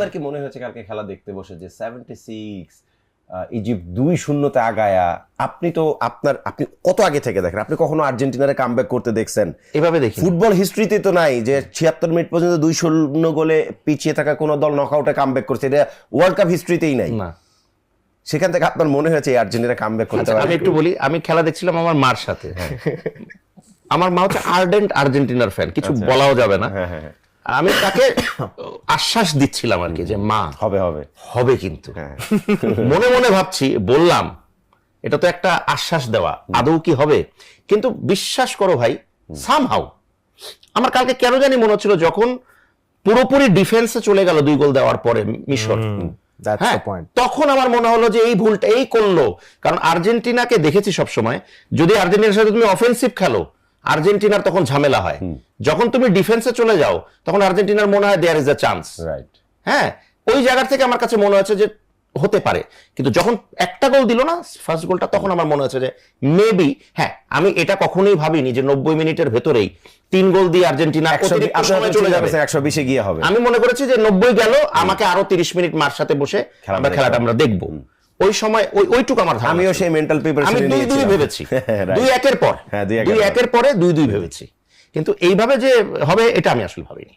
আপনার কি মনে হয়েছে কালকে খেলা দেখতে বসে যে 76 ইজিপ্ট 2-0 আগায়া, আপনি কত আগে থেকে দেখেন, আপনি কখনো আর্জেন্টিনারে কামব্যাক করতে দেখছেন? এভাবে দেখি ফুটবল হিস্ট্রিতে তো নাই যে 76 মিনিট পর্যন্ত 2-0 গোলে পিছিয়ে থাকা কোনো দল নকআউটে কামব্যাক করছে, এটা ওয়ার্ল্ড কাপ হিস্ট্রিতেই নাই। না, সেখান থেকে আপনার মনে হয়েছে আর্জেন্টিনা কামব্যাক করতে পারে? আমি একটু বলি, আমি খেলা দেখছিলাম আমার মার সাথে। আমার মা হচ্ছে আর্ডেন্ট আর্জেন্টিনার ফ্যান, কিছু বলাও যাবে না। আমি তাকে আশ্বাস দিচ্ছিলাম আর কি যে মা হবে হবে হবে, কিন্তু মনে মনে ভাবছি, বললাম এটা তো একটা আশ্বাস দেওয়া, আদৌ কি হবে? কিন্তু বিশ্বাস করো ভাই, সামহাউ আমার কালকে কেন জানি মনে হচ্ছিল যখন পুরোপুরি ডিফেন্সে চলে গেল 2 গোল দেওয়ার পরে মিশর, তখন আমার মনে হলো যে এই ভুলটা এই করলো। কারণ আর্জেন্টিনাকে দেখেছি সবসময়, যদি আর্জেন্টিনার সাথে তুমি অফেন্সিভ খেলো, আর্জেন্টিনার তখন ঝামেলা হয়। যখন তুমি ডিফেন্সে চলে যাও, তখন আর্জেন্টিনার মনে হয় দেয়ার ইজ আ চান্স। হ্যাঁ, ওই জায়গা থেকে আমার কাছে মনে হচ্ছে যে হতে পারে। কিন্তু যখন একটা গোল দিল না, ফার্স্ট গোলটা, তখন আমার মনে হচ্ছে যে মেবি, হ্যাঁ, আমি এটা কখনোই ভাবিনি যে 90 মিনিটের ভেতরেই 3 গোল দিয়ে আর্জেন্টিনা চলে যাবে, 120 গিয়ে হবে। আমি মনে করেছি যে 90 গেল, আমাকে আরো 30 মিনিট মার সাথে বসে আমরা খেলাটা আমরা দেখবো। ওই সময় ওইটুকু আমার ধারণা। আমিও সেই মেন্টাল প্রিপারেশন নিয়েছিলাম। আমি 2-2 ভেবেছি, 2-1 এর পর 2-1 এর পরে 2-2 ভেবেছি, কিন্তু এইভাবে যে হবে এটা আমি আসলে ভাবিনি।